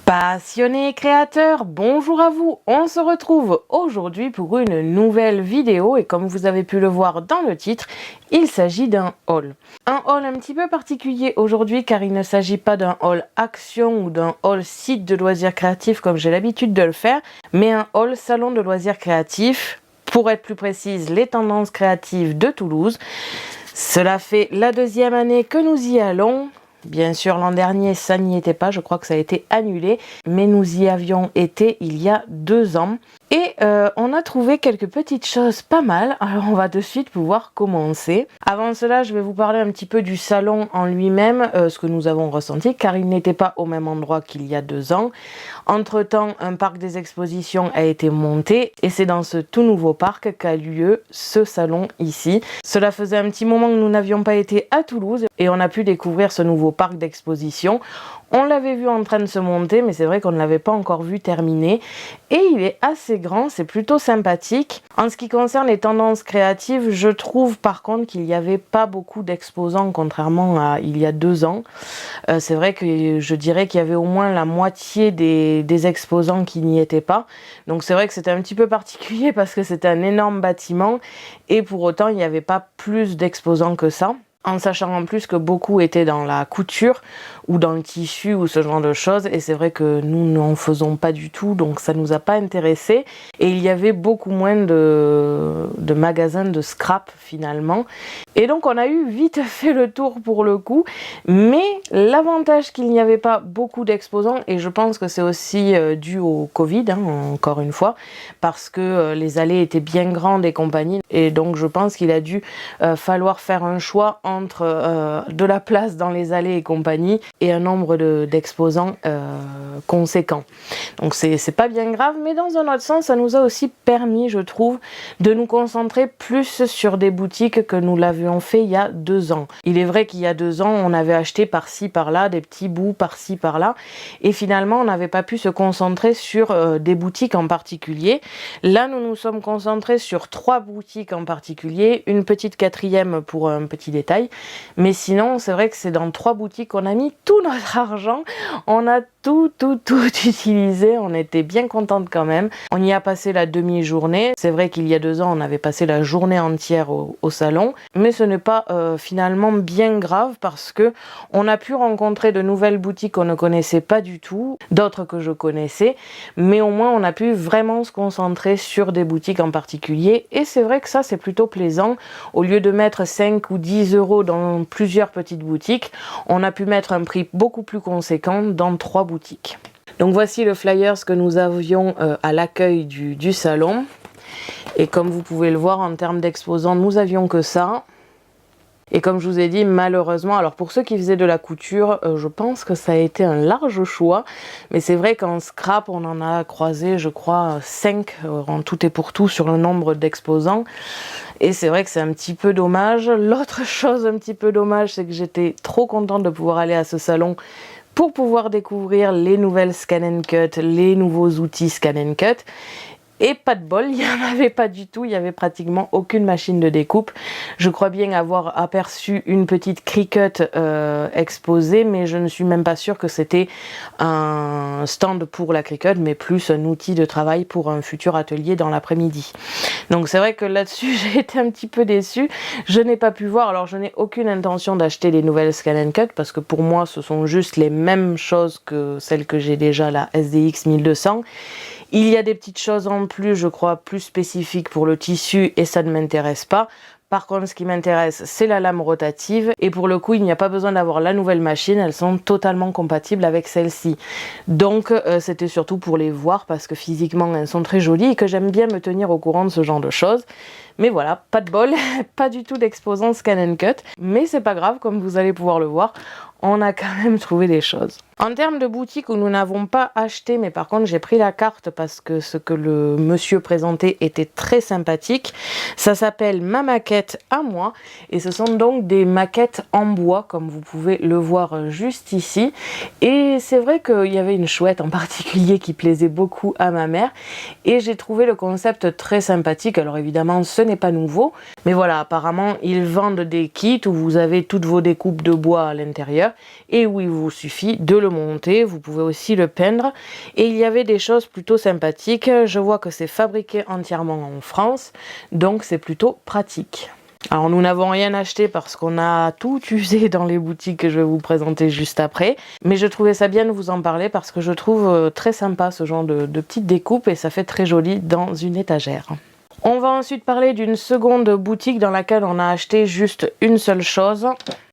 Passionnés créateurs, bonjour à vous. On se retrouve aujourd'hui pour une nouvelle vidéo et comme vous avez pu le voir dans le titre, il s'agit d'un haul. Un haul un petit peu particulier aujourd'hui car il ne s'agit pas d'un haul action ou d'un haul site de loisirs créatifs comme j'ai l'habitude de le faire, mais un haul salon de loisirs créatifs, pour être plus précise, les tendances créatives de Toulouse. Cela fait la deuxième année que nous y allons. Bien sûr, l'an dernier, ça n'y était pas, je crois que ça a été annulé, mais nous y avions été il y a 2 ans. Et on a trouvé quelques petites choses pas mal, alors on va de suite pouvoir commencer. Avant cela, je vais vous parler un petit peu du salon en lui-même, ce que nous avons ressenti, car il n'était pas au même endroit qu'il y a 2 ans. Entre-temps, un parc des expositions a été monté, et c'est dans ce tout nouveau parc qu'a lieu ce salon ici. Cela faisait un petit moment que nous n'avions pas été à Toulouse, et on a pu découvrir ce nouveau parc d'exposition. On l'avait vu en train de se monter, mais c'est vrai qu'on ne l'avait pas encore vu terminer. Et il est assez grand, c'est plutôt sympathique. En ce qui concerne les tendances créatives, je trouve par contre qu'il n'y avait pas beaucoup d'exposants, contrairement à il y a 2 ans. C'est vrai que je dirais qu'il y avait au moins la moitié des exposants qui n'y étaient pas. Donc c'est vrai que c'était un petit peu particulier parce que c'était un énorme bâtiment et pour autant il n'y avait pas plus d'exposants que ça. En sachant en plus que beaucoup étaient dans la couture ou dans le tissu ou ce genre de choses et c'est vrai que nous n'en faisons pas du tout donc ça nous a pas intéressé et il y avait beaucoup moins de magasins de scrap finalement et donc on a eu vite fait le tour pour le coup, mais l'avantage qu'il n'y avait pas beaucoup d'exposants et je pense que c'est aussi dû au Covid encore une fois parce que les allées étaient bien grandes et compagnie et donc je pense qu'il a dû falloir faire un choix entre de la place dans les allées et compagnie et un nombre d'exposants conséquent. Donc c'est pas bien grave, mais dans un autre sens, ça nous a aussi permis, je trouve, de nous concentrer plus sur des boutiques que nous l'avions fait il y a 2 ans. Il est vrai qu'il y a 2 ans, on avait acheté par-ci par-là, des petits bouts par-ci par-là, et finalement, on n'avait pas pu se concentrer sur des boutiques en particulier. Là, nous nous sommes concentrés sur 3 boutiques en particulier, une petite 4e pour un petit détail, mais sinon, c'est vrai que c'est dans 3 boutiques qu'on a mis tout notre argent, on a tout utilisé, on était bien contente quand même. On y a passé la demi-journée, c'est vrai qu'il y a 2 ans, on avait passé la journée entière au salon, mais ce n'est pas finalement bien grave parce que on a pu rencontrer de nouvelles boutiques qu'on ne connaissait pas du tout, d'autres que je connaissais, mais au moins on a pu vraiment se concentrer sur des boutiques en particulier et c'est vrai que ça c'est plutôt plaisant. Au lieu de mettre 5 ou 10 euros dans plusieurs petites boutiques, on a pu mettre un prix beaucoup plus conséquent dans 3 boutiques. Donc voici le flyers que nous avions à l'accueil du salon. Et comme vous pouvez le voir en termes d'exposants, nous avions que ça. Et comme je vous ai dit, malheureusement, alors pour ceux qui faisaient de la couture, je pense que ça a été un large choix. Mais c'est vrai qu'en scrap, on en a croisé, je crois, 5 en tout et pour tout sur le nombre d'exposants. Et c'est vrai que c'est un petit peu dommage. L'autre chose un petit peu dommage, c'est que j'étais trop contente de pouvoir aller à ce salon pour pouvoir découvrir les nouvelles Scan & Cut, les nouveaux outils Scan & Cut. Et pas de bol, il n'y en avait pas du tout, il n'y avait pratiquement aucune machine de découpe. Je crois bien avoir aperçu une petite Cricut exposée, mais je ne suis même pas sûre que c'était un stand pour la Cricut, mais plus un outil de travail pour un futur atelier dans l'après-midi. Donc c'est vrai que là-dessus, j'ai été un petit peu déçue. Je n'ai pas pu voir, alors je n'ai aucune intention d'acheter les nouvelles Scan & Cut, parce que pour moi, ce sont juste les mêmes choses que celles que j'ai déjà, la SDX 1200. Il y a des petites choses en plus, je crois, plus spécifiques pour le tissu et ça ne m'intéresse pas. Par contre, ce qui m'intéresse, c'est la lame rotative. Et pour le coup, il n'y a pas besoin d'avoir la nouvelle machine. Elles sont totalement compatibles avec celle-ci. Donc, c'était surtout pour les voir parce que physiquement, elles sont très jolies et que j'aime bien me tenir au courant de ce genre de choses. Mais voilà, pas de bol, pas du tout d'exposant Scan & Cut. Mais c'est pas grave, comme vous allez pouvoir le voir, on a quand même trouvé des choses. En termes de boutiques où nous n'avons pas acheté, mais par contre j'ai pris la carte parce que ce que le monsieur présentait était très sympathique. Ça s'appelle Ma Maquette à moi et ce sont donc des maquettes en bois comme vous pouvez le voir juste ici. Et c'est vrai qu'il y avait une chouette en particulier qui plaisait beaucoup à ma mère et j'ai trouvé le concept très sympathique. Alors évidemment ce n'est pas nouveau. Mais voilà, apparemment, ils vendent des kits où vous avez toutes vos découpes de bois à l'intérieur et où il vous suffit de le monter. Vous pouvez aussi le peindre. Et il y avait des choses plutôt sympathiques. Je vois que c'est fabriqué entièrement en France, donc c'est plutôt pratique. Alors nous n'avons rien acheté parce qu'on a tout usé dans les boutiques que je vais vous présenter juste après. Mais je trouvais ça bien de vous en parler parce que je trouve très sympa ce genre de petites découpes et ça fait très joli dans une étagère. On va ensuite parler d'une seconde boutique dans laquelle on a acheté juste une seule chose.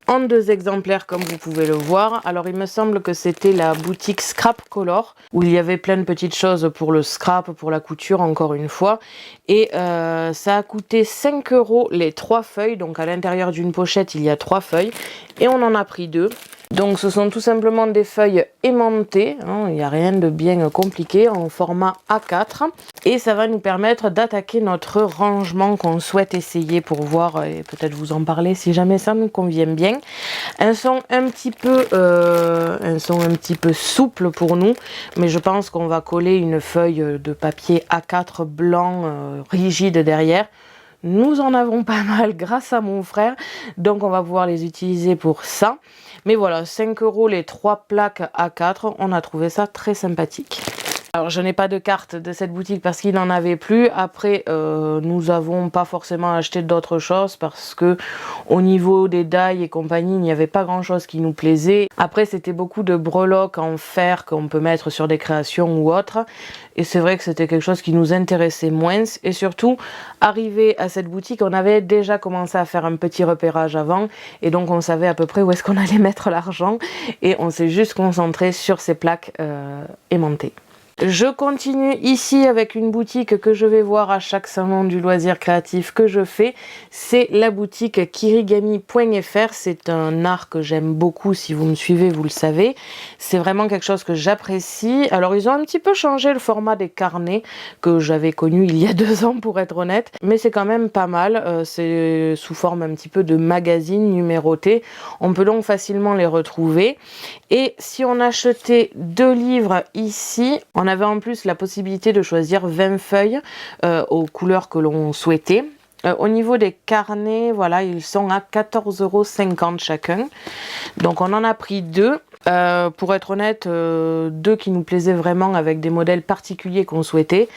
En 2 exemplaires comme vous pouvez le voir. Alors il me semble que c'était la boutique Scrap Color où il y avait plein de petites choses pour le scrap, pour la couture encore une fois. Et ça a coûté 5 € les 3 feuilles. Donc à l'intérieur d'une pochette il y a 3 feuilles et on en a pris 2. Donc ce sont tout simplement des feuilles aimantées, hein, il n'y a rien de bien compliqué, en format A4. Et ça va nous permettre d'attaquer notre rangement qu'on souhaite essayer pour voir et peut-être vous en parler si jamais ça nous convient bien. Un son un petit peu souple pour nous, mais je pense qu'on va coller une feuille de papier A4 blanc rigide derrière. Nous en avons pas mal grâce à mon frère, donc on va pouvoir les utiliser pour ça. Mais voilà, 5 € les 3 plaques A4, on a trouvé ça très sympathique. Alors je n'ai pas de carte de cette boutique parce qu'il n'en avait plus. Après nous n'avons pas forcément acheté d'autres choses parce que au niveau des dailles et compagnie il n'y avait pas grand chose qui nous plaisait. Après c'était beaucoup de breloques en fer qu'on peut mettre sur des créations ou autres. Et c'est vrai que c'était quelque chose qui nous intéressait moins. Et surtout, arrivé à cette boutique, on avait déjà commencé à faire un petit repérage avant. Et donc on savait à peu près où est-ce qu'on allait mettre l'argent. Et on s'est juste concentré sur ces plaques aimantées. Je continue ici avec une boutique que je vais voir à chaque salon du loisir créatif que je fais. C'est la boutique kirigami.fr. C'est un art que j'aime beaucoup. Si vous me suivez, vous le savez. C'est vraiment quelque chose que j'apprécie. Alors, ils ont un petit peu changé le format des carnets que j'avais connu il y a 2 ans, pour être honnête. Mais c'est quand même pas mal. C'est sous forme un petit peu de magazine numéroté. On peut donc facilement les retrouver. Et si on achetait 2 livres ici, on avait en plus la possibilité de choisir 20 feuilles aux couleurs que l'on souhaitait. Au niveau des carnets, voilà, ils sont à 14,50 € chacun. Donc on en a pris 2. Pour être honnête, 2 qui nous plaisaient vraiment avec des modèles particuliers qu'on souhaitait.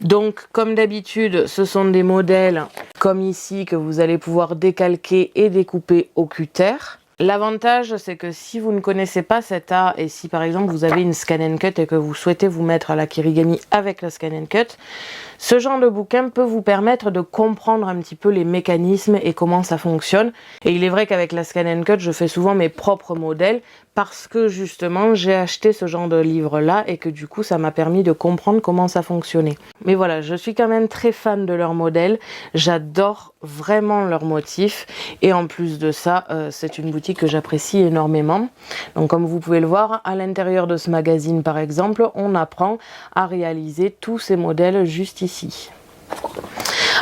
Donc comme d'habitude, ce sont des modèles comme ici que vous allez pouvoir décalquer et découper au cutter. L'avantage, c'est que si vous ne connaissez pas cet art et si par exemple vous avez une Scan & Cut et que vous souhaitez vous mettre à la Kirigami avec la Scan & Cut, ce genre de bouquin peut vous permettre de comprendre un petit peu les mécanismes et comment ça fonctionne. Et il est vrai qu'avec la Scan & Cut, je fais souvent mes propres modèles parce que justement j'ai acheté ce genre de livre là et que du coup ça m'a permis de comprendre comment ça fonctionnait. Mais voilà, je suis quand même très fan de leurs modèles, j'adore vraiment leurs motifs et en plus de ça c'est une boutique que j'apprécie énormément. Donc comme vous pouvez le voir, à l'intérieur de ce magazine par exemple, on apprend à réaliser tous ces modèles juste ici.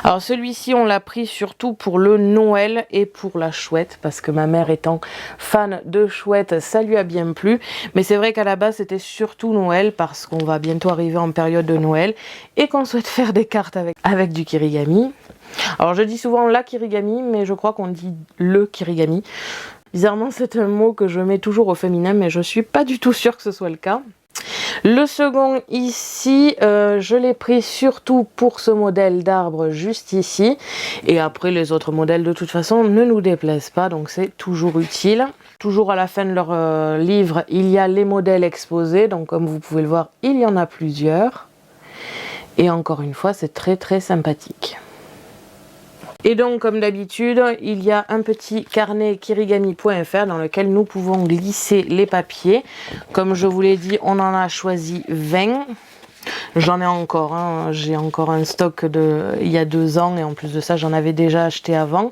Alors celui-ci on l'a pris surtout pour le Noël et pour la chouette parce que ma mère étant fan de chouette ça lui a bien plu, mais c'est vrai qu'à la base c'était surtout Noël parce qu'on va bientôt arriver en période de Noël et qu'on souhaite faire des cartes avec du kirigami. Alors je dis souvent la kirigami mais je crois qu'on dit le kirigami. Bizarrement c'est un mot que je mets toujours au féminin mais je suis pas du tout sûre que ce soit le cas. Le second ici, je l'ai pris surtout pour ce modèle d'arbre juste ici. Et après les autres modèles de toute façon ne nous déplaisent pas, donc c'est toujours utile. Toujours à la fin de leur livre, il y a les modèles exposés. Donc comme vous pouvez le voir, il y en a plusieurs. Et encore une fois, c'est très très sympathique. Et donc, comme d'habitude, il y a un petit carnet kirigami.fr dans lequel nous pouvons glisser les papiers. Comme je vous l'ai dit, on en a choisi 20. J'en ai encore, hein. J'ai encore un stock il y a 2 ans et en plus de ça, j'en avais déjà acheté avant.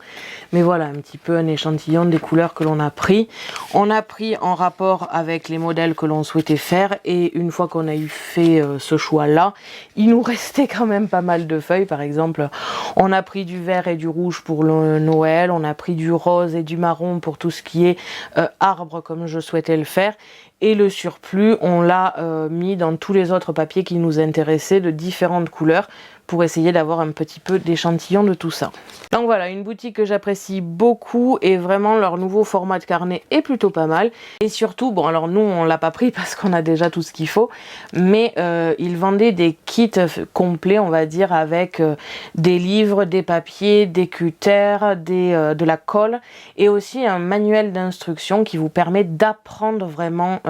Mais voilà, un petit peu un échantillon des couleurs que l'on a pris. On a pris en rapport avec les modèles que l'on souhaitait faire et une fois qu'on a eu fait ce choix-là, il nous restait quand même pas mal de feuilles. Par exemple, on a pris du vert et du rouge pour le Noël, on a pris du rose et du marron pour tout ce qui est arbre comme je souhaitais le faire. Et le surplus, on l'a mis dans tous les autres papiers qui nous intéressaient de différentes couleurs pour essayer d'avoir un petit peu d'échantillon de tout ça. Donc voilà, une boutique que j'apprécie beaucoup et vraiment leur nouveau format de carnet est plutôt pas mal. Et surtout, bon alors nous on l'a pas pris parce qu'on a déjà tout ce qu'il faut, mais ils vendaient des kits complets on va dire avec des livres, des papiers, des cutters, de la colle et aussi un manuel d'instruction qui vous permet d'apprendre vraiment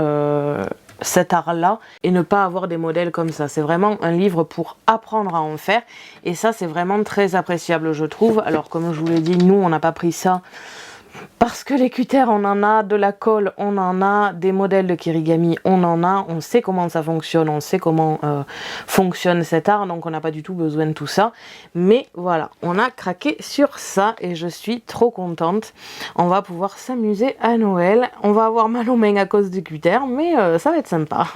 cet art-là et ne pas avoir des modèles comme ça. C'est vraiment un livre pour apprendre à en faire et ça c'est vraiment très appréciable je trouve. Alors comme je vous l'ai dit, nous on n'a pas pris ça parce que les cutters on en a, de la colle on en a, des modèles de kirigami on en a, on sait comment ça fonctionne, on sait comment fonctionne cet art, donc on n'a pas du tout besoin de tout ça. Mais voilà, on a craqué sur ça et je suis trop contente. On va pouvoir s'amuser à Noël. On va avoir mal aux mains à cause du cutter, mais ça va être sympa.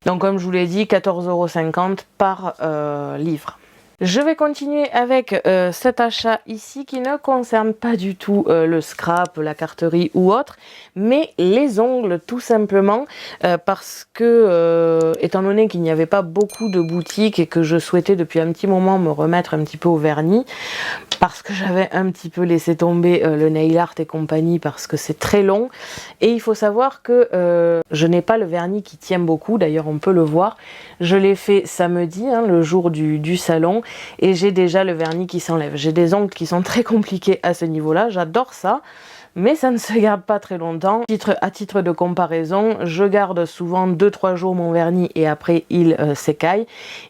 Donc comme je vous l'ai dit, 14,50 € par livre. Je vais continuer avec cet achat ici qui ne concerne pas du tout le scrap, la carterie ou autre, mais les ongles tout simplement parce que étant donné qu'il n'y avait pas beaucoup de boutiques et que je souhaitais depuis un petit moment me remettre un petit peu au vernis, parce que j'avais un petit peu laissé tomber le nail art et compagnie parce que c'est très long et il faut savoir que je n'ai pas le vernis qui tient beaucoup, d'ailleurs on peut le voir, je l'ai fait samedi, hein, le jour du salon et j'ai déjà le vernis qui s'enlève. J'ai des ongles qui sont très compliqués à ce niveau là, j'adore ça. Mais ça ne se garde pas très longtemps. À titre de comparaison, je garde souvent 2-3 jours mon vernis et après il s'écaille.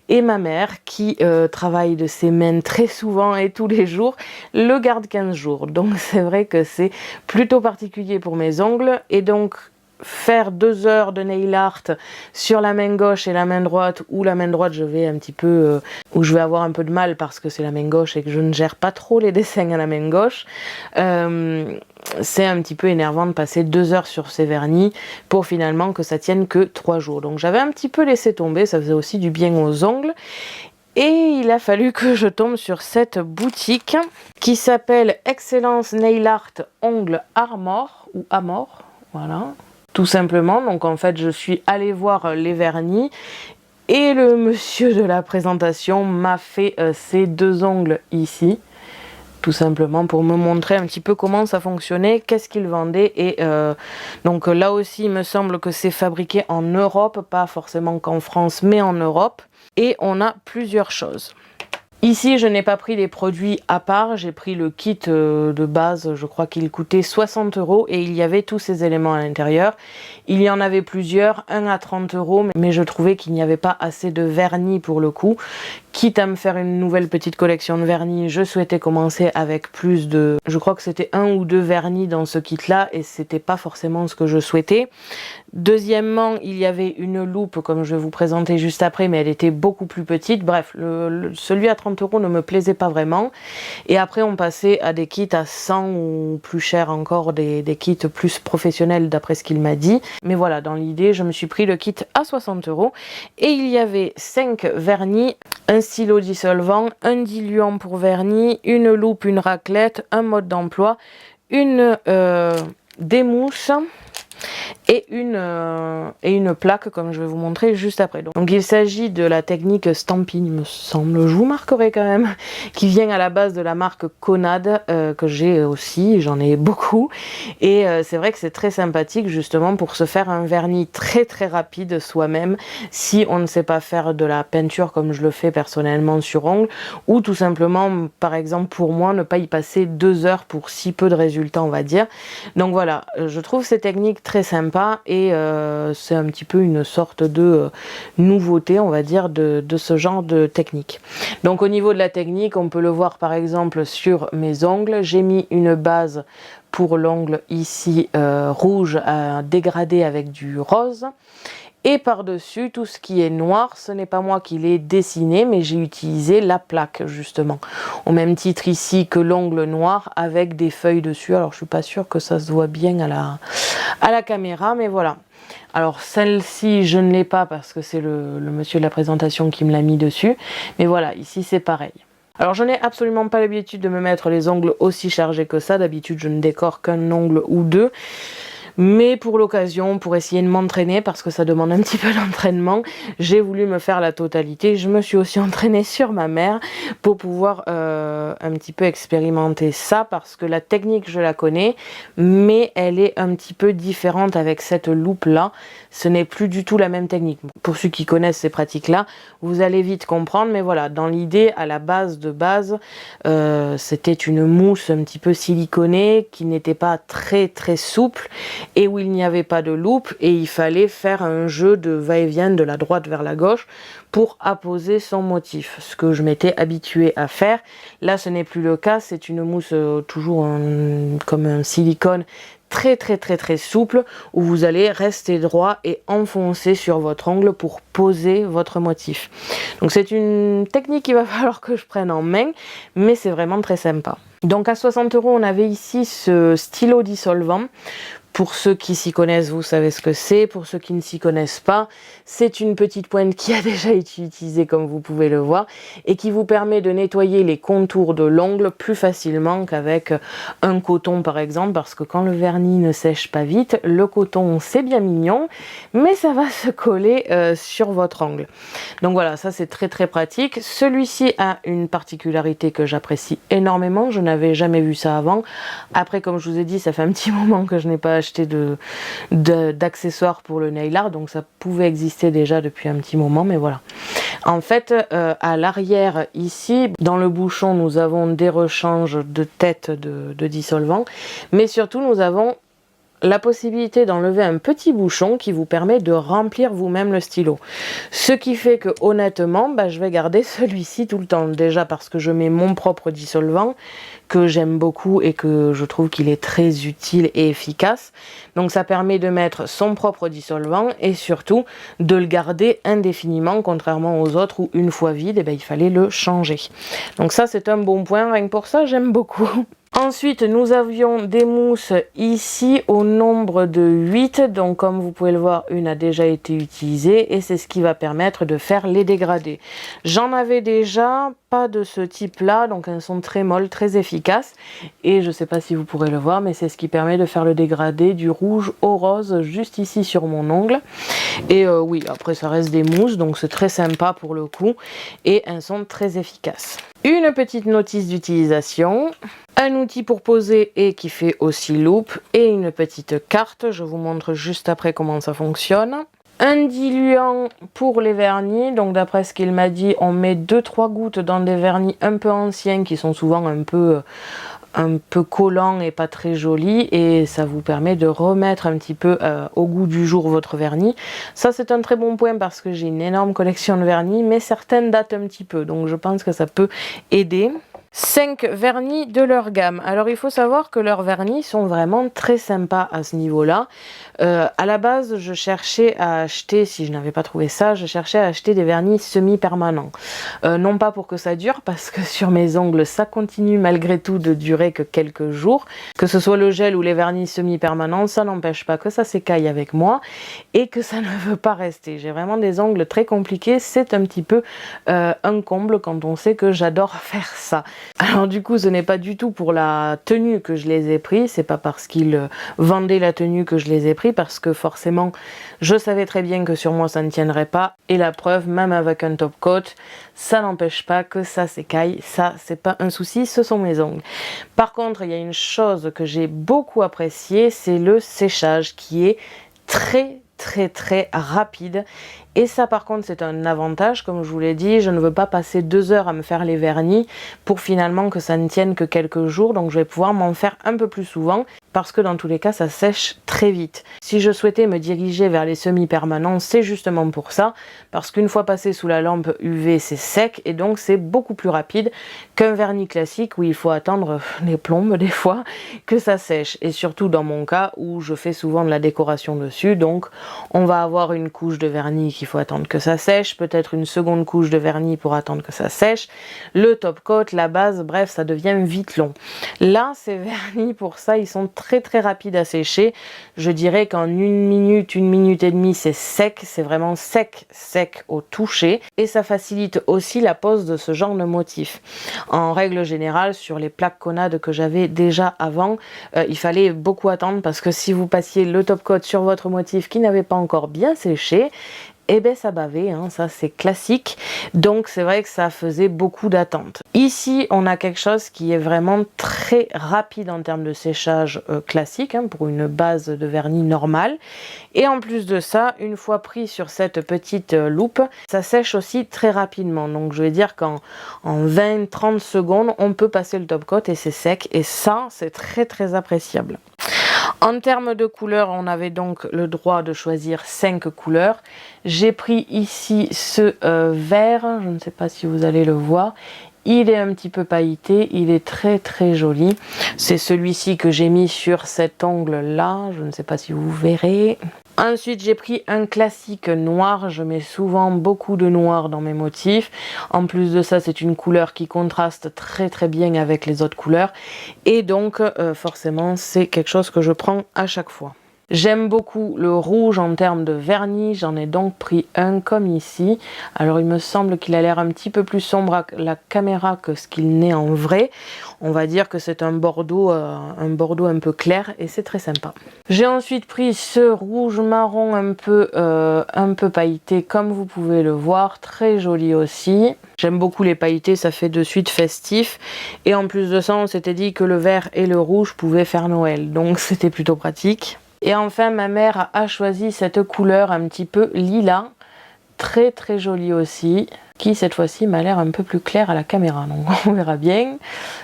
Et ma mère, qui travaille de ses mains très souvent et tous les jours, le garde 15 jours. Donc c'est vrai que c'est plutôt particulier pour mes ongles. Et donc faire 2 heures de nail art sur la main gauche et la main droite, ou la main droite je vais un petit peu où je vais avoir un peu de mal parce que c'est la main gauche et que je ne gère pas trop les dessins à la main gauche, c'est un petit peu énervant de passer 2 heures sur ces vernis pour finalement que ça tienne que 3 jours. Donc j'avais un petit peu laissé tomber, ça faisait aussi du bien aux ongles. Et il a fallu que je tombe sur cette boutique qui s'appelle Excellence Nail Art Ongles Armor ou Amor, voilà. Tout simplement, donc en fait je suis allée voir les vernis et le monsieur de la présentation m'a fait ces 2 ongles ici, tout simplement pour me montrer un petit peu comment ça fonctionnait, qu'est-ce qu'il vendait et donc là aussi il me semble que c'est fabriqué en Europe, pas forcément qu'en France mais en Europe et on a plusieurs choses. Ici, je n'ai pas pris les produits à part, j'ai pris le kit de base, je crois qu'il coûtait 60 € et il y avait tous ces éléments à l'intérieur. Il y en avait plusieurs, un à 30 €, mais je trouvais qu'il n'y avait pas assez de vernis pour le coup. Quitte à me faire une nouvelle petite collection de vernis, je souhaitais commencer avec plus de... Je crois que c'était 1 ou 2 vernis dans ce kit-là et c'était pas forcément ce que je souhaitais. Deuxièmement, il y avait une loupe comme je vais vous présenter juste après, mais elle était beaucoup plus petite. Bref, celui à 30 € ne me plaisait pas vraiment. Et après, on passait à des kits à 100 ou plus cher encore, des kits plus professionnels d'après ce qu'il m'a dit. Mais voilà, dans l'idée, je me suis pris le kit à 60 € et il y avait 5 vernis, un stylo dissolvant, un diluant pour vernis, une loupe, une raclette, un mode d'emploi, des mousses et une plaque comme je vais vous montrer juste après. Donc il s'agit de la technique Stampin', il me semble, je vous marquerai quand même, qui vient à la base de la marque Conad, que j'ai aussi, j'en ai beaucoup et c'est vrai que c'est très sympathique justement pour se faire un vernis très très rapide soi-même si on ne sait pas faire de la peinture comme je le fais personnellement sur ongles, ou tout simplement par exemple pour moi ne pas y passer 2 heures pour si peu de résultats on va dire. Donc voilà, je trouve ces techniques très sympa et c'est un petit peu une sorte de nouveauté on va dire de ce genre de technique. Donc au niveau de la technique, on peut le voir par exemple sur mes ongles, j'ai mis une base pour l'ongle ici rouge dégradé avec du rose. Et par-dessus, tout ce qui est noir, ce n'est pas moi qui l'ai dessiné, mais j'ai utilisé la plaque, justement. Au même titre ici que l'ongle noir, avec des feuilles dessus. Alors, je suis pas sûre que ça se voit bien à la caméra, mais voilà. Alors, celle-ci, je ne l'ai pas parce que c'est le monsieur de la présentation qui me l'a mis dessus. Mais voilà, ici, c'est pareil. Alors, je n'ai absolument pas l'habitude de me mettre les ongles aussi chargés que ça. D'habitude, je ne décore qu'un ongle ou deux. Mais pour l'occasion, pour essayer de m'entraîner, parce que ça demande un petit peu d'entraînement, j'ai voulu me faire la totalité. Je me suis aussi entraînée sur ma mère pour pouvoir un petit peu expérimenter ça, parce que la technique je la connais, mais elle est un petit peu différente avec cette loupe là. Ce n'est plus du tout la même technique. Pour ceux qui connaissent ces pratiques là, vous allez vite comprendre, mais voilà, dans l'idée, à la base de base, c'était une mousse un petit peu siliconée qui n'était pas très très souple et où il n'y avait pas de loupe, et il fallait faire un jeu de va-et-vient de la droite vers la gauche pour apposer son motif, ce que je m'étais habituée à faire. Là ce n'est plus le cas, c'est une mousse toujours comme un silicone très très très très souple, où vous allez rester droit et enfoncer sur votre ongle pour poser votre motif. Donc c'est une technique qu'il va falloir que je prenne en main, mais c'est vraiment très sympa. Donc à 60 €, on avait ici ce stylo dissolvant. Pour ceux qui s'y connaissent, vous savez ce que c'est. Pour ceux qui ne s'y connaissent pas, c'est une petite pointe qui a déjà été utilisée, comme vous pouvez le voir, et qui vous permet de nettoyer les contours de l'ongle plus facilement qu'avec un coton par exemple, parce que quand le vernis ne sèche pas vite, le coton c'est bien mignon, mais ça va se coller sur votre ongle. Donc voilà, ça c'est très très pratique. Celui-ci a une particularité que j'apprécie énormément, je n'avais jamais vu ça avant. Après, comme je vous ai dit, ça fait un petit moment que je n'ai pas acheté d'accessoires pour le nail art, donc ça pouvait exister déjà depuis un petit moment, mais voilà. En fait, à l'arrière ici, dans le bouchon, nous avons des rechanges de tête de dissolvant, mais surtout nous avons la possibilité d'enlever un petit bouchon qui vous permet de remplir vous-même le stylo. Ce qui fait que honnêtement, je vais garder celui-ci tout le temps. Déjà parce que je mets mon propre dissolvant, que j'aime beaucoup et que je trouve qu'il est très utile et efficace. Donc ça permet de mettre son propre dissolvant et surtout de le garder indéfiniment, contrairement aux autres où une fois vide, il fallait le changer. Donc ça c'est un bon point, rien que pour ça j'aime beaucoup. Ensuite, nous avions des mousses ici au nombre de 8. Donc, comme vous pouvez le voir, une a déjà été utilisée et c'est ce qui va permettre de faire les dégradés. J'en avais déjà, pas de ce type-là, donc elles sont très molles, très efficaces. Et je ne sais pas si vous pourrez le voir, mais c'est ce qui permet de faire le dégradé du rouge au rose juste ici sur mon ongle. Et oui, après ça reste des mousses, donc c'est très sympa pour le coup. Et elles sont très efficaces. Une petite notice d'utilisation. Un outil pour poser et qui fait aussi loupe et une petite carte, je vous montre juste après comment ça fonctionne. Un diluant pour les vernis, donc d'après ce qu'il m'a dit, on met 2-3 gouttes dans des vernis un peu anciens qui sont souvent un peu collants et pas très jolis, et ça vous permet de remettre un petit peu au goût du jour votre vernis. Ça c'est un très bon point parce que j'ai une énorme collection de vernis, mais certaines datent un petit peu, donc je pense que ça peut aider. 5 vernis de leur gamme. Alors il faut savoir que leurs vernis sont vraiment très sympas à ce niveau-là. À la base, je cherchais à acheter, si je n'avais pas trouvé ça, je cherchais à acheter des vernis semi-permanents. Non pas pour que ça dure, parce que sur mes ongles, ça continue malgré tout de durer que quelques jours. Que ce soit le gel ou les vernis semi-permanents, ça n'empêche pas que ça s'écaille avec moi et que ça ne veut pas rester. J'ai vraiment des ongles très compliqués, c'est un petit peu un comble quand on sait que j'adore faire ça. Alors du coup, ce n'est pas du tout pour la tenue que je les ai pris, c'est pas parce qu'ils vendaient la tenue que je les ai pris, parce que forcément, je savais très bien que sur moi ça ne tiendrait pas, et la preuve, même avec un top coat, ça n'empêche pas que ça s'écaille, ça c'est pas un souci, ce sont mes ongles. Par contre, il y a une chose que j'ai beaucoup appréciée, c'est le séchage qui est très rapide. Et ça par contre c'est un avantage, comme je vous l'ai dit, je ne veux pas passer 2 heures à me faire les vernis pour finalement que ça ne tienne que quelques jours, donc je vais pouvoir m'en faire un peu plus souvent parce que dans tous les cas ça sèche très vite. Si je souhaitais me diriger vers les semi-permanents, c'est justement pour ça, parce qu'une fois passé sous la lampe UV c'est sec et donc c'est beaucoup plus rapide qu'un vernis classique où il faut attendre les plombes des fois que ça sèche, et surtout dans mon cas où je fais souvent de la décoration dessus, donc on va avoir une couche de vernis qui il faut attendre que ça sèche, peut-être une seconde couche de vernis pour attendre que ça sèche, le top coat, la base, bref, ça devient vite long. Là, ces vernis, pour ça, ils sont très rapides à sécher. Je dirais qu'en 1 minute et demie, c'est sec, c'est vraiment sec au toucher et ça facilite aussi la pose de ce genre de motif. En règle générale, sur les plaques Conad que j'avais déjà avant, il fallait beaucoup attendre parce que si vous passiez le top coat sur votre motif qui n'avait pas encore bien séché, et ben ça bavait, hein, ça c'est classique, donc c'est vrai que ça faisait beaucoup d'attente. Ici on a quelque chose qui est vraiment très rapide en termes de séchage classique, hein, pour une base de vernis normale, et en plus de ça, une fois pris sur cette petite loupe, ça sèche aussi très rapidement, donc je vais dire qu'en 20-30 secondes on peut passer le top coat et c'est sec, et ça c'est très appréciable. En termes de couleurs, on avait donc le droit de choisir 5 couleurs. J'ai pris ici ce vert, je ne sais pas si vous allez le voir. Il est un petit peu pailleté, il est très joli. C'est celui-ci que j'ai mis sur cet ongle là, je ne sais pas si vous verrez. Ensuite, j'ai pris un classique noir. Je mets souvent beaucoup de noir dans mes motifs. En plus de ça, c'est une couleur qui contraste très bien avec les autres couleurs. Et donc, forcément, c'est quelque chose que je prends à chaque fois. J'aime beaucoup le rouge en termes de vernis, j'en ai donc pris un comme ici. Alors il me semble qu'il a l'air un petit peu plus sombre à la caméra que ce qu'il n'est en vrai. On va dire que c'est un bordeaux un peu clair et c'est très sympa. J'ai ensuite pris ce rouge marron un peu pailleté comme vous pouvez le voir, très joli aussi. J'aime beaucoup les pailletés, ça fait de suite festif. Et en plus de ça, on s'était dit que le vert et le rouge pouvaient faire Noël, donc c'était plutôt pratique. Et enfin, ma mère a choisi cette couleur un petit peu lilas, très jolie aussi, qui cette fois-ci m'a l'air un peu plus claire à la caméra, donc on verra bien.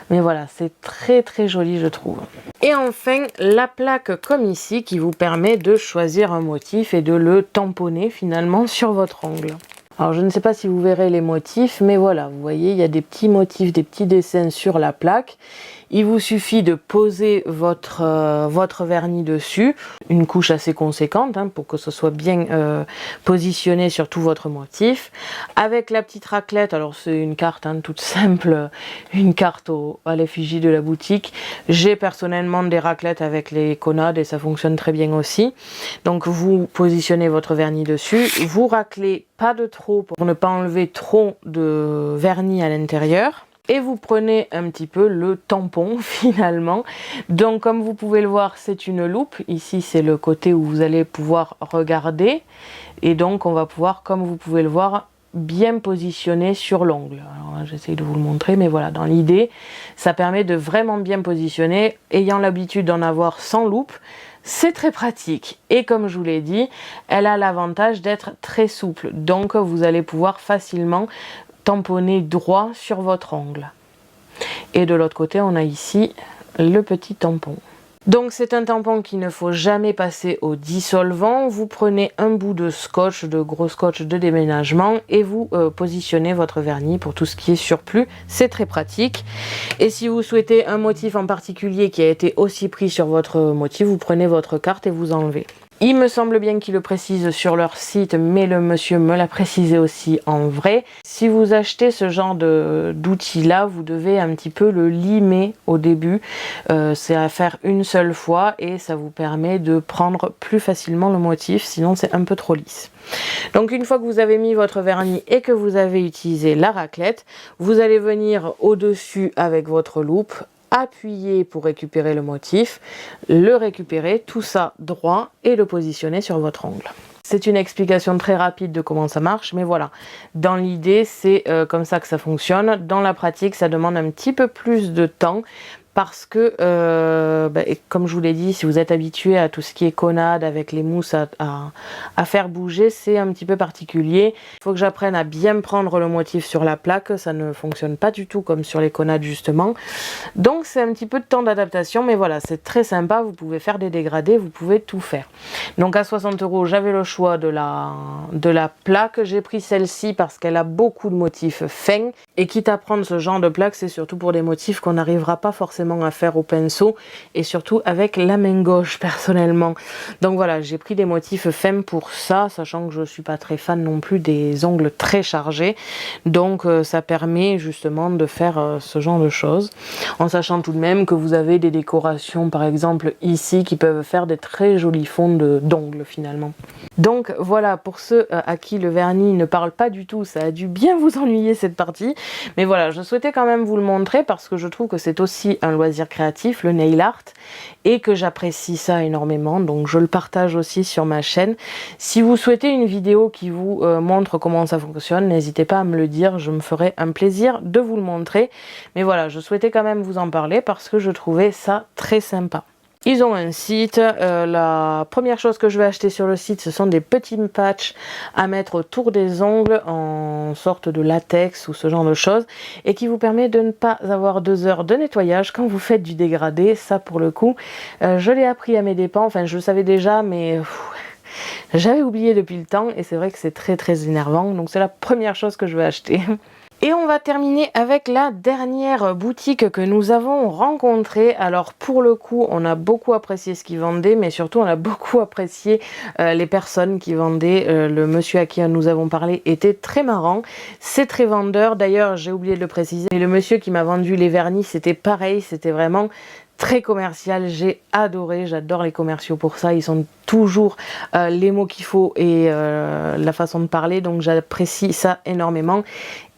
Mais voilà, c'est très joli je trouve. Et enfin, la plaque comme ici qui vous permet de choisir un motif et de le tamponner finalement sur votre ongle. Alors je ne sais pas si vous verrez les motifs, mais voilà, vous voyez, il y a des petits motifs, des petits dessins sur la plaque. Il vous suffit de poser votre vernis dessus, une couche assez conséquente hein, pour que ce soit bien positionné sur tout votre motif. Avec la petite raclette, alors c'est une carte hein, toute simple, une carte à l'effigie de la boutique. J'ai personnellement des raclettes avec les Conad et ça fonctionne très bien aussi. Donc vous positionnez votre vernis dessus, vous raclez pas de trop pour ne pas enlever trop de vernis à l'intérieur. Et vous prenez un petit peu le tampon finalement. Donc comme vous pouvez le voir, c'est une loupe. Ici c'est le côté où vous allez pouvoir regarder. Et donc on va pouvoir, comme vous pouvez le voir, bien positionner sur l'ongle. Alors j'essaye de vous le montrer, mais voilà, dans l'idée, ça permet de vraiment bien positionner. Ayant l'habitude d'en avoir sans loupe, c'est très pratique. Et comme je vous l'ai dit, elle a l'avantage d'être très souple. Donc vous allez pouvoir facilement tamponner droit sur votre ongle. Et de l'autre côté, on a ici le petit tampon. Donc c'est un tampon qu'il ne faut jamais passer au dissolvant. Vous prenez un bout de scotch, de gros scotch de déménagement et vous positionnez votre vernis pour tout ce qui est surplus. C'est très pratique. Et si vous souhaitez un motif en particulier qui a été aussi pris sur votre motif, vous prenez votre carte et vous enlevez. Il me semble bien qu'ils le précisent sur leur site, mais le monsieur me l'a précisé aussi en vrai. Si vous achetez ce genre d'outil-là, vous devez un petit peu le limer au début. C'est à faire une seule fois et ça vous permet de prendre plus facilement le motif, sinon c'est un peu trop lisse. Donc une fois que vous avez mis votre vernis et que vous avez utilisé la raclette, vous allez venir au-dessus avec votre loupe, appuyer pour récupérer le motif, le récupérer, tout ça droit et le positionner sur votre ongle. C'est une explication très rapide de comment ça marche, mais voilà, dans l'idée c'est comme ça que ça fonctionne. Dans la pratique, ça demande un petit peu plus de temps parce que, comme je vous l'ai dit, si vous êtes habitué à tout ce qui est Conad avec les mousses à faire bouger, c'est un petit peu particulier. Il faut que j'apprenne à bien prendre le motif sur la plaque, ça ne fonctionne pas du tout comme sur les Conad justement. Donc c'est un petit peu de temps d'adaptation, mais voilà, c'est très sympa, vous pouvez faire des dégradés, vous pouvez tout faire. Donc à 60 €, j'avais le choix de la plaque, j'ai pris celle-ci parce qu'elle a beaucoup de motifs fins, et quitte à prendre ce genre de plaque, c'est surtout pour des motifs qu'on n'arrivera pas forcément forcément à faire au pinceau et surtout avec la main gauche personnellement. Donc voilà, j'ai pris des motifs femme pour ça, sachant que je suis pas très fan non plus des ongles très chargés. Donc ça permet justement de faire ce genre de choses, en sachant tout de même que vous avez des décorations par exemple ici qui peuvent faire des très jolis fonds d'ongles finalement. Donc voilà, pour ceux à qui le vernis ne parle pas du tout, ça a dû bien vous ennuyer cette partie. Mais voilà, je souhaitais quand même vous le montrer parce que je trouve que c'est aussi un loisir créatif, le nail art, et que j'apprécie ça énormément. Donc je le partage aussi sur ma chaîne. Si vous souhaitez une vidéo qui vous montre comment ça fonctionne, n'hésitez pas à me le dire, je me ferai un plaisir de vous le montrer. Mais voilà, je souhaitais quand même vous en parler parce que je trouvais ça très sympa. Ils ont un site, la première chose que je vais acheter sur le site, ce sont des petits patchs à mettre autour des ongles en sorte de latex ou ce genre de choses et qui vous permet de ne pas avoir 2 heures de nettoyage quand vous faites du dégradé. Ça pour le coup, je l'ai appris à mes dépens, enfin je le savais déjà mais j'avais oublié depuis le temps et c'est vrai que c'est très énervant, donc c'est la première chose que je vais acheter. Et on va terminer avec la dernière boutique que nous avons rencontrée. Alors pour le coup, on a beaucoup apprécié ce qu'ils vendaient, mais surtout on a beaucoup apprécié les personnes qui vendaient. Le monsieur à qui nous avons parlé était très marrant, c'est très vendeur. D'ailleurs, j'ai oublié de le préciser, mais le monsieur qui m'a vendu les vernis, c'était pareil, c'était vraiment très commercial, j'ai adoré, j'adore les commerciaux pour ça, ils sont toujours les mots qu'il faut et la façon de parler, donc j'apprécie ça énormément.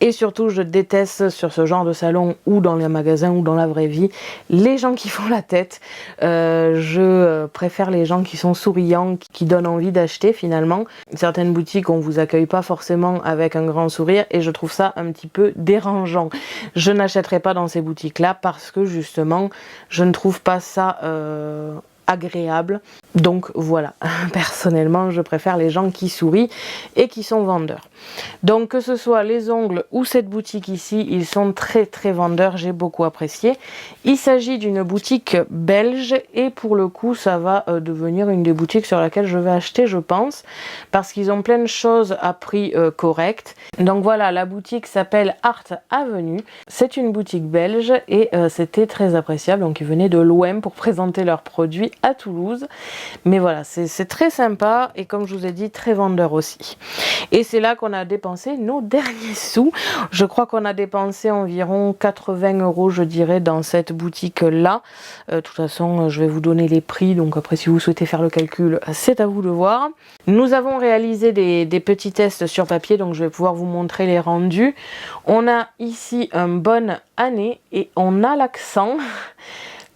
Et surtout, je déteste sur ce genre de salon ou dans les magasins ou dans la vraie vie, les gens qui font la tête. Je préfère les gens qui sont souriants, qui donnent envie d'acheter finalement. Certaines boutiques, on vous accueille pas forcément avec un grand sourire et je trouve ça un petit peu dérangeant. Je n'achèterai pas dans ces boutiques-là parce que justement, je ne trouve pas ça agréable. Donc voilà, personnellement je préfère les gens qui sourient et qui sont vendeurs. Donc que ce soit les ongles ou cette boutique ici, ils sont très vendeurs, j'ai beaucoup apprécié. Il s'agit d'une boutique belge et pour le coup ça va devenir une des boutiques sur laquelle je vais acheter je pense, parce qu'ils ont plein de choses à prix correct. Donc voilà, la boutique s'appelle Art Avenue, c'est une boutique belge et c'était très appréciable, donc ils venaient de l'OM pour présenter leurs produits à Toulouse. Mais voilà, c'est très sympa et comme je vous ai dit, très vendeur aussi. Et c'est là qu'on a dépensé nos derniers sous. Je crois qu'on a dépensé environ 80 € je dirais dans cette boutique-là. De toute façon, je vais vous donner les prix, donc après si vous souhaitez faire le calcul, c'est à vous de voir. Nous avons réalisé des petits tests sur papier, donc je vais pouvoir vous montrer les rendus. On a ici un bonne année et on a l'accent.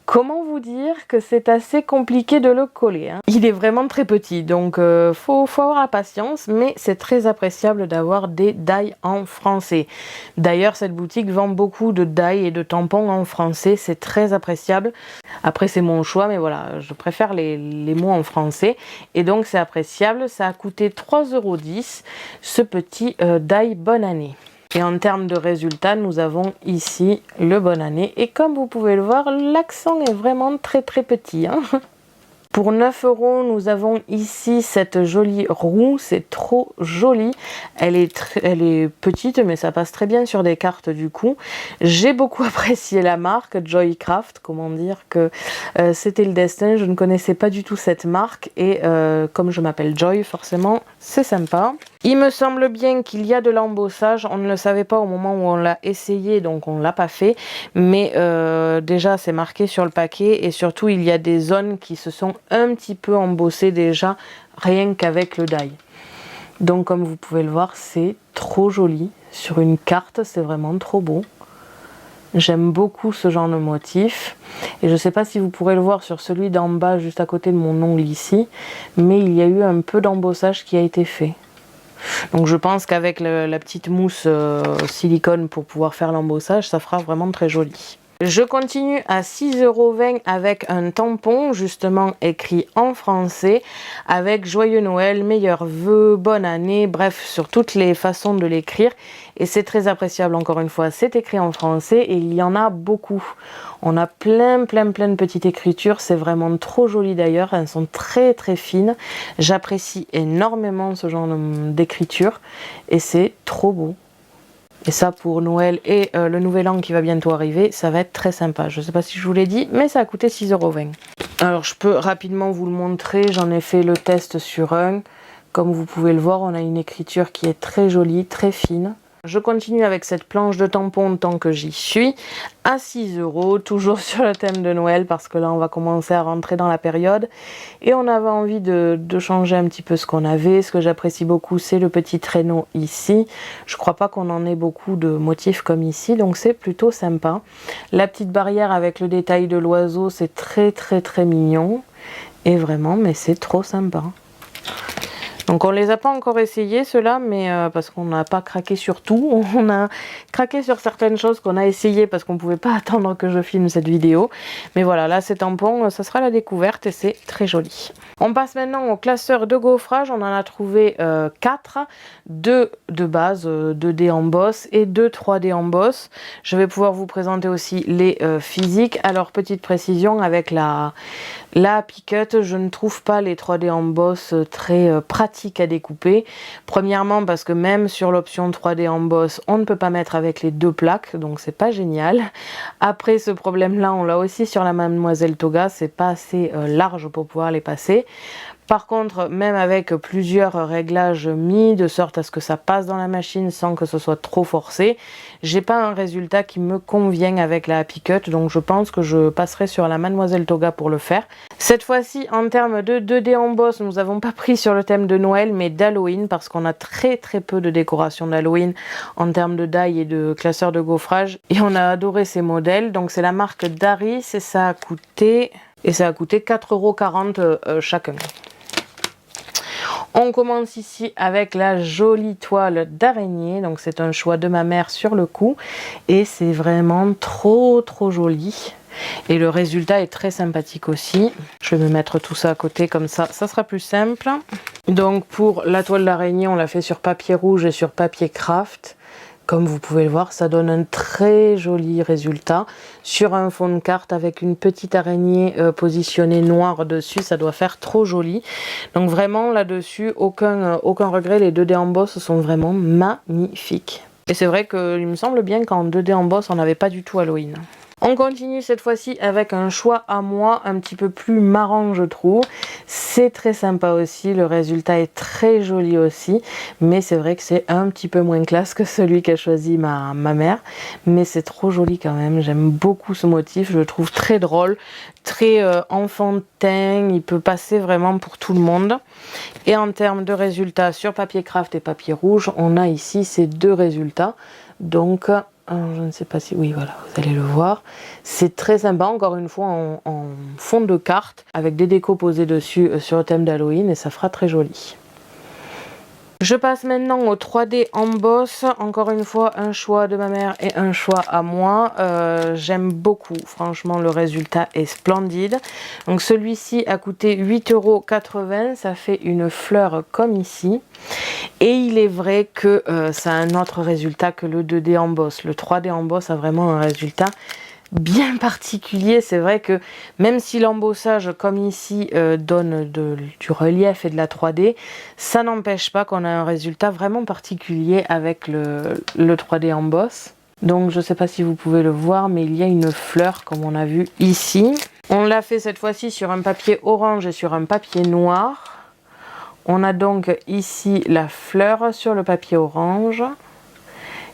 Comment vous dire que c'est assez compliqué de le coller, hein. Il est vraiment très petit, donc faut avoir la patience, mais c'est très appréciable d'avoir des die en français. D'ailleurs, cette boutique vend beaucoup de die et de tampons en français, c'est très appréciable. Après, c'est mon choix, mais voilà, je préfère les mots en français. Et donc, c'est appréciable. Ça a coûté 3,10 € ce petit die bonne année. Et en termes de résultats, nous avons ici le bonne année. Et comme vous pouvez le voir, l'accent est vraiment très petit, hein. Pour 9 €, nous avons ici cette jolie roue, c'est trop joli. Elle est petite, mais ça passe très bien sur des cartes du coup. J'ai beaucoup apprécié la marque Joycraft, comment dire que c'était le destin. Je ne connaissais pas du tout cette marque et comme je m'appelle Joy, forcément, c'est sympa. Il me semble bien qu'il y a de l'embossage, on ne le savait pas au moment où on l'a essayé, donc on ne l'a pas fait, mais déjà c'est marqué sur le paquet et surtout il y a des zones qui se sont un petit peu embossées déjà, rien qu'avec le die. Donc comme vous pouvez le voir, c'est trop joli, sur une carte c'est vraiment trop beau. J'aime beaucoup ce genre de motif et je ne sais pas si vous pourrez le voir sur celui d'en bas juste à côté de mon ongle ici, mais il y a eu un peu d'embossage qui a été fait. Donc je pense qu'avec la petite mousse silicone pour pouvoir faire l'embossage, ça fera vraiment très joli. Je continue à 6,20 € avec un tampon justement écrit en français avec Joyeux Noël, meilleurs vœux, bonne année, bref sur toutes les façons de l'écrire et c'est très appréciable encore une fois, c'est écrit en français et il y en a beaucoup. On a plein de petites écritures, c'est vraiment trop joli d'ailleurs, elles sont très fines, j'apprécie énormément ce genre d'écriture et c'est trop beau. Et ça pour Noël et le nouvel an qui va bientôt arriver, ça va être très sympa. Je ne sais pas si je vous l'ai dit, mais ça a coûté 6,20 €. Alors je peux rapidement vous le montrer, j'en ai fait le test sur un. Comme vous pouvez le voir, on a une écriture qui est très jolie, très fine. Je continue avec cette planche de tampons tant que j'y suis, à 6 €, toujours sur le thème de Noël, parce que là on va commencer à rentrer dans la période. Et on avait envie de changer un petit peu ce qu'on avait. Ce que j'apprécie beaucoup, c'est le petit traîneau ici. Je crois pas qu'on en ait beaucoup de motifs comme ici, donc c'est plutôt sympa. La petite barrière avec le détail de l'oiseau, c'est très mignon. Et vraiment, mais c'est trop sympa. Donc on les a pas encore essayés ceux-là, mais parce qu'on n'a pas craqué sur tout. On a craqué sur certaines choses qu'on a essayé parce qu'on pouvait pas attendre que je filme cette vidéo. Mais voilà, là ces tampons, ça sera la découverte et c'est très joli. On passe maintenant au classeur de gaufrage. On en a trouvé 4. 2 de base, 2D en boss et 2 3D en boss. Je vais pouvoir vous présenter aussi les physiques. Alors petite précision, avec la Happy Cut, je ne trouve pas les 3D en boss très pratiques à découper. Premièrement parce que même sur l'option 3D en boss, on ne peut pas mettre avec les 2 plaques, donc c'est pas génial. Après ce problème là, on l'a aussi sur la Mademoiselle Toga, c'est pas assez large pour pouvoir les passer. Par contre, même avec plusieurs réglages mis de sorte à ce que ça passe dans la machine sans que ce soit trop forcé, j'ai pas un résultat qui me convient avec la Happy Cut, donc je pense que je passerai sur la Mademoiselle Toga pour le faire. Cette fois-ci, en termes de 2D en boss, nous n'avons pas pris sur le thème de Noël, mais d'Halloween, parce qu'on a très peu de décoration d'Halloween en termes de die et de classeur de gaufrage, et on a adoré ces modèles. Donc c'est la marque Daris et ça a coûté 4,40 € chacun. On commence ici avec la jolie toile d'araignée, donc c'est un choix de ma mère sur le coup et c'est vraiment trop joli et le résultat est très sympathique aussi. Je vais me mettre tout ça à côté comme ça sera plus simple. Donc pour la toile d'araignée, on l'a fait sur papier rouge et sur papier craft. Comme vous pouvez le voir, ça donne un très joli résultat sur un fond de carte avec une petite araignée positionnée noire dessus. Ça doit faire trop joli. Donc vraiment là-dessus, aucun regret. Les 2D en boss sont vraiment magnifiques. Et c'est vrai qu'il me semble bien qu'en 2D en boss, on n'avait pas du tout Halloween. On continue cette fois-ci avec un choix à moi un petit peu plus marrant, je trouve. C'est très sympa aussi, le résultat est très joli aussi, mais c'est vrai que c'est un petit peu moins classe que celui qu'a choisi ma mère, mais c'est trop joli quand même. J'aime beaucoup ce motif, je le trouve très drôle, très enfantin, il peut passer vraiment pour tout le monde. Et en termes de résultats sur papier craft et papier rouge, on a ici ces 2 résultats. Donc je ne sais pas si... Oui, voilà, vous allez le voir. C'est très sympa, encore une fois, en fond de carte, avec des décos posés dessus sur le thème d'Halloween, et ça fera très joli. Je passe maintenant au 3D en boss. Encore une fois, un choix de ma mère et un choix à moi. J'aime beaucoup, franchement, le résultat est splendide. Donc celui-ci a coûté 8,80 €. Ça fait une fleur comme ici. Et il est vrai que ça a un autre résultat que le 2D en boss. Le 3D en boss a vraiment un résultat bien particulier. C'est vrai que même si l'embossage comme ici donne du relief et de la 3D, ça n'empêche pas qu'on a un résultat vraiment particulier avec le 3D en boss. Donc je ne sais pas si vous pouvez le voir, mais il y a une fleur comme on a vu ici. On l'a fait cette fois-ci sur un papier orange et sur un papier noir. On a donc ici la fleur sur le papier orange.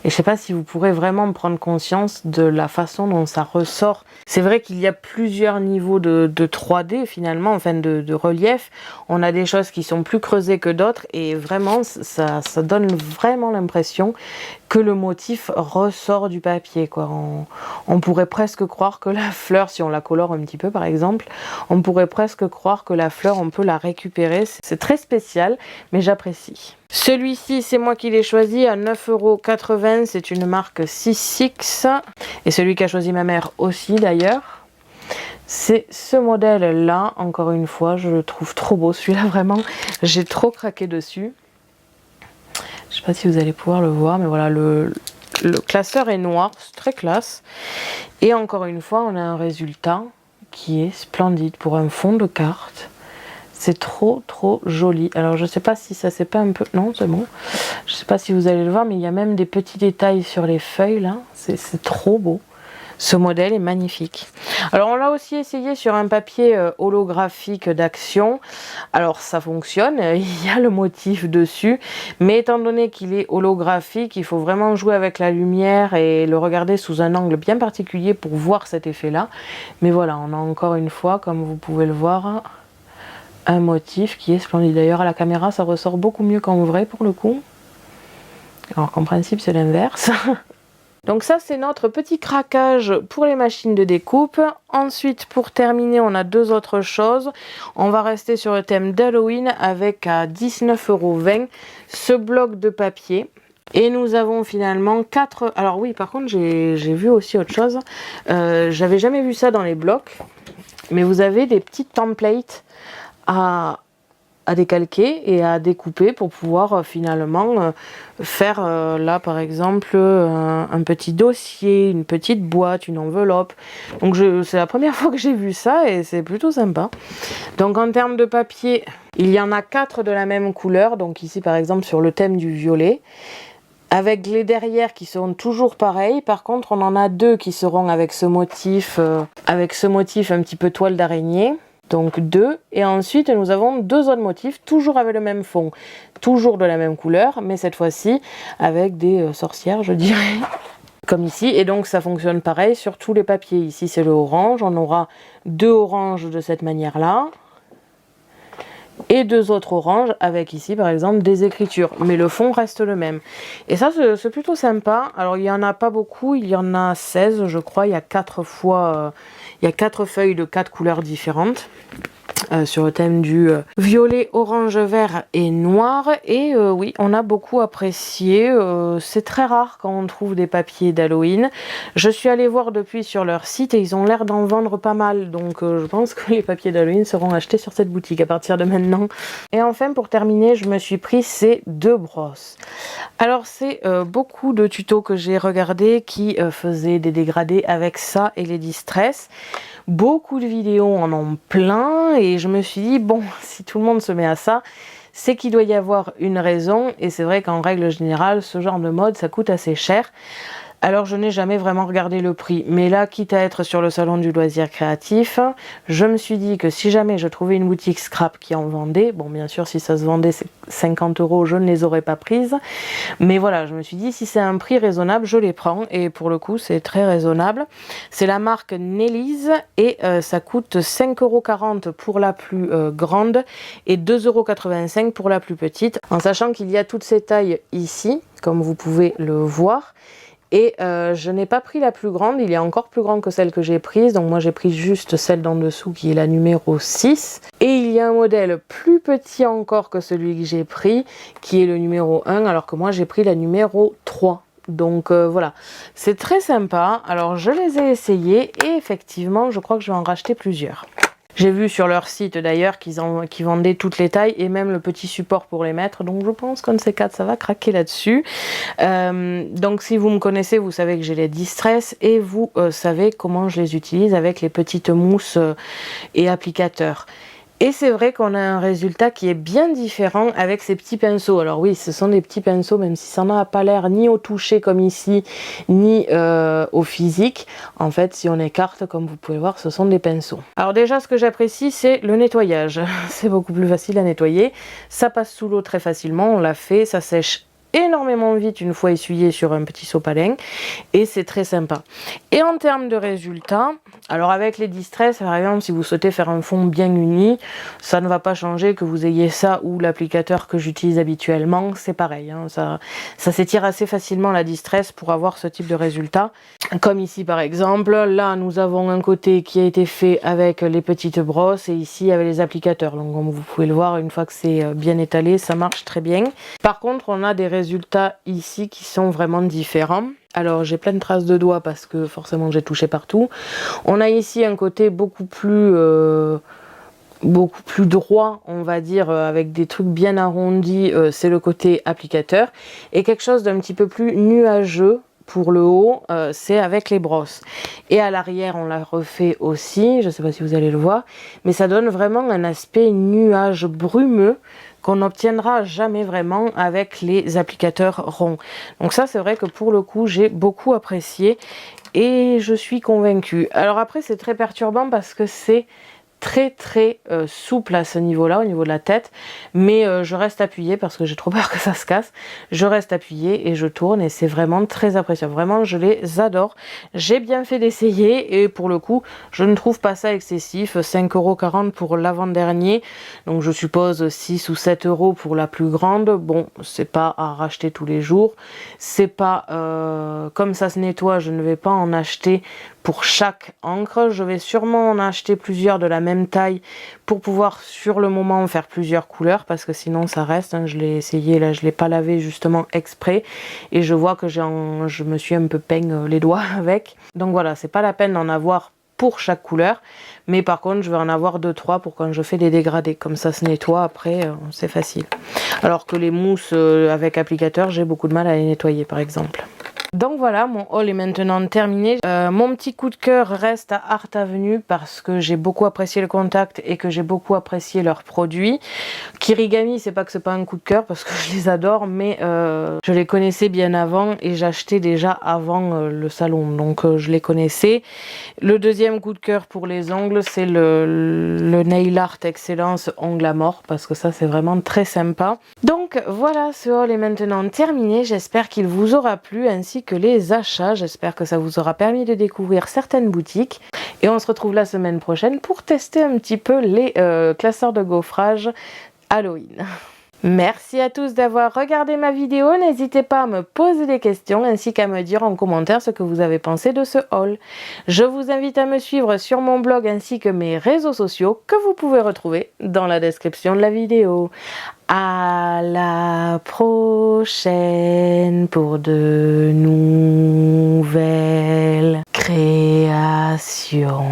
Et je ne sais pas si vous pourrez vraiment prendre conscience de la façon dont ça ressort. C'est vrai qu'il y a plusieurs niveaux de 3D finalement, enfin de relief. On a des choses qui sont plus creusées que d'autres et vraiment ça donne vraiment l'impression que le motif ressort du papier, quoi. On pourrait presque croire que la fleur, si on la colore un petit peu par exemple, on pourrait presque croire que la fleur, on peut la récupérer. C'est très spécial, mais j'apprécie. Celui-ci, c'est moi qui l'ai choisi à 9,80 €. C'est une marque Sissix. Et celui qu'a choisi ma mère aussi d'ailleurs. C'est ce modèle-là. Encore une fois, je le trouve trop beau. Celui-là, vraiment, j'ai trop craqué dessus. Je ne sais pas si vous allez pouvoir le voir, mais voilà, le classeur est noir, c'est très classe. Et encore une fois, on a un résultat qui est splendide pour un fond de carte. C'est trop joli. Alors je sais pas si ça c'est pas un peu... Non, c'est bon. Je sais pas si vous allez le voir, mais il y a même des petits détails sur les feuilles là. C'est trop beau. Ce modèle est magnifique. Alors on l'a aussi essayé sur un papier holographique d'Action. Alors ça fonctionne, il y a le motif dessus, mais étant donné qu'il est holographique, il faut vraiment jouer avec la lumière et le regarder sous un angle bien particulier pour voir cet effet-là. Mais voilà, on a encore une fois, comme vous pouvez le voir, un motif qui est splendide. D'ailleurs à la caméra ça ressort beaucoup mieux qu'en vrai pour le coup. Alors qu'en principe c'est l'inverse. Donc ça c'est notre petit craquage pour les machines de découpe. Ensuite pour terminer on a deux autres choses. On va rester sur le thème d'Halloween avec à 19,20 € ce bloc de papier. Et nous avons finalement 4... Alors oui par contre j'ai vu aussi autre chose. J'avais jamais vu ça dans les blocs. Mais vous avez des petites templates à décalquer et à découper pour pouvoir finalement faire là par exemple un petit dossier, une petite boîte, une enveloppe. Donc c'est la première fois que j'ai vu ça et c'est plutôt sympa. Donc en termes de papier, il y en a 4 de la même couleur. Donc ici par exemple sur le thème du violet. Avec les derrière qui seront toujours pareils. Par contre on en a 2 qui seront avec ce motif un petit peu toile d'araignée. Donc 2, et ensuite nous avons 2 autres motifs, toujours avec le même fond, toujours de la même couleur, mais cette fois-ci avec des sorcières je dirais, comme ici, et donc ça fonctionne pareil sur tous les papiers. Ici c'est le orange, on aura 2 oranges de cette manière-là, et 2 autres oranges avec ici par exemple des écritures, mais le fond reste le même. Et ça c'est plutôt sympa. Alors il n'y en a pas beaucoup, il y en a 16 je crois, il y a 4 fois... Il y a 4 feuilles de 4 couleurs différentes sur le thème du violet, orange, vert et noir. Et oui, on a beaucoup apprécié. C'est très rare quand on trouve des papiers d'Halloween. Je suis allée voir depuis sur leur site et ils ont l'air d'en vendre pas mal. Donc je pense que les papiers d'Halloween seront achetés sur cette boutique à partir de maintenant. Et enfin, pour terminer, je me suis pris ces 2 brosses. Alors c'est beaucoup de tutos que j'ai regardés qui faisaient des dégradés avec ça et les distress. Beaucoup de vidéos en ont plein et je me suis dit bon, si tout le monde se met à ça, c'est qu'il doit y avoir une raison. Et c'est vrai qu'en règle générale ce genre de mode ça coûte assez cher. Alors je n'ai jamais vraiment regardé le prix, mais là quitte à être sur le salon du loisir créatif, je me suis dit que si jamais je trouvais une boutique scrap qui en vendait, bon bien sûr si ça se vendait 50 € je ne les aurais pas prises, mais voilà je me suis dit si c'est un prix raisonnable je les prends, et pour le coup c'est très raisonnable. C'est la marque Nelly's et ça coûte 5,40 € pour la plus grande et 2,85 € pour la plus petite, en sachant qu'il y a toutes ces tailles ici comme vous pouvez le voir. Et je n'ai pas pris la plus grande, il est encore plus grand que celle que j'ai prise. Donc moi j'ai pris juste celle d'en dessous qui est la numéro 6. Et il y a un modèle plus petit encore que celui que j'ai pris, qui est le numéro 1, alors que moi j'ai pris la numéro 3. Donc voilà, c'est très sympa. Alors je les ai essayés et effectivement je crois que je vais en racheter plusieurs. J'ai vu sur leur site d'ailleurs qu'ils vendaient toutes les tailles et même le petit support pour les mettre. Donc je pense qu'un de ces 4 ça va craquer là-dessus. Donc si vous me connaissez, vous savez que j'ai les distress et vous savez comment je les utilise avec les petites mousses et applicateurs. Et c'est vrai qu'on a un résultat qui est bien différent avec ces petits pinceaux. Alors oui, ce sont des petits pinceaux, même si ça n'a pas l'air ni au toucher comme ici, ni au physique. En fait, si on écarte, comme vous pouvez voir, ce sont des pinceaux. Alors déjà, ce que j'apprécie, c'est le nettoyage. C'est beaucoup plus facile à nettoyer. Ça passe sous l'eau très facilement, on l'a fait, ça sèche énormément vite une fois essuyé sur un petit sopalin et c'est très sympa. Et en termes de résultats, alors avec les distress par exemple, si vous souhaitez faire un fond bien uni, ça ne va pas changer que vous ayez ça ou l'applicateur que j'utilise habituellement, c'est pareil, hein, ça s'étire assez facilement la distress pour avoir ce type de résultat. Comme ici par exemple, là nous avons un côté qui a été fait avec les petites brosses et ici avec les applicateurs. Donc comme vous pouvez le voir, une fois que c'est bien étalé, ça marche très bien. Par contre, on a des résultats ici qui sont vraiment différents. Alors j'ai plein de traces de doigts parce que forcément j'ai touché partout. On a ici un côté beaucoup plus droit, on va dire, avec des trucs bien arrondis, c'est le côté applicateur, et quelque chose d'un petit peu plus nuageux pour le haut, c'est avec les brosses. Et à l'arrière, on l'a refait aussi, je ne sais pas si vous allez le voir, mais ça donne vraiment un aspect nuage brumeux qu'on n'obtiendra jamais vraiment avec les applicateurs ronds. Donc ça, c'est vrai que pour le coup, j'ai beaucoup apprécié et je suis convaincue. Alors après, c'est très perturbant parce que c'est très souple à ce niveau-là, au niveau de la tête, mais je reste appuyée parce que j'ai trop peur que ça se casse. Je reste appuyée et je tourne et c'est vraiment très appréciable. Vraiment, je les adore. J'ai bien fait d'essayer et pour le coup, je ne trouve pas ça excessif. 5,40 € pour l'avant-dernier, donc je suppose 6 ou 7 € pour la plus grande. Bon, c'est pas à racheter tous les jours. C'est pas comme ça se nettoie, je ne vais pas en acheter pour chaque encre. Je vais sûrement en acheter plusieurs de la même taille pour pouvoir sur le moment faire plusieurs couleurs parce que sinon ça reste, hein. Je l'ai essayé là, je l'ai pas lavé justement exprès et je vois que je me suis un peu peigne les doigts avec. Donc voilà, c'est pas la peine d'en avoir pour chaque couleur, mais par contre je vais en avoir 2-3 pour quand je fais des dégradés, comme ça se nettoie après, c'est facile. Alors que les mousses avec applicateur, j'ai beaucoup de mal à les nettoyer par exemple. Donc voilà, mon haul est maintenant terminé. Mon petit coup de cœur reste à Art Avenue parce que j'ai beaucoup apprécié le contact et que j'ai beaucoup apprécié leurs produits. Kirigami, c'est pas que c'est pas un coup de cœur parce que je les adore, mais je les connaissais bien avant et j'achetais déjà avant le salon, donc je les connaissais. Le deuxième coup de cœur pour les ongles, c'est le Nail Art Excellence Ongle à mort parce que ça c'est vraiment très sympa. Donc voilà, ce haul est maintenant terminé. J'espère qu'il vous aura plu ainsi que les achats. J'espère que ça vous aura permis de découvrir certaines boutiques. Et on se retrouve la semaine prochaine pour tester un petit peu les classeurs de gaufrage Halloween. Merci à tous d'avoir regardé ma vidéo. N'hésitez pas à me poser des questions ainsi qu'à me dire en commentaire ce que vous avez pensé de ce haul. Je vous invite à me suivre sur mon blog ainsi que mes réseaux sociaux que vous pouvez retrouver dans la description de la vidéo. À la prochaine pour de nouvelles créations.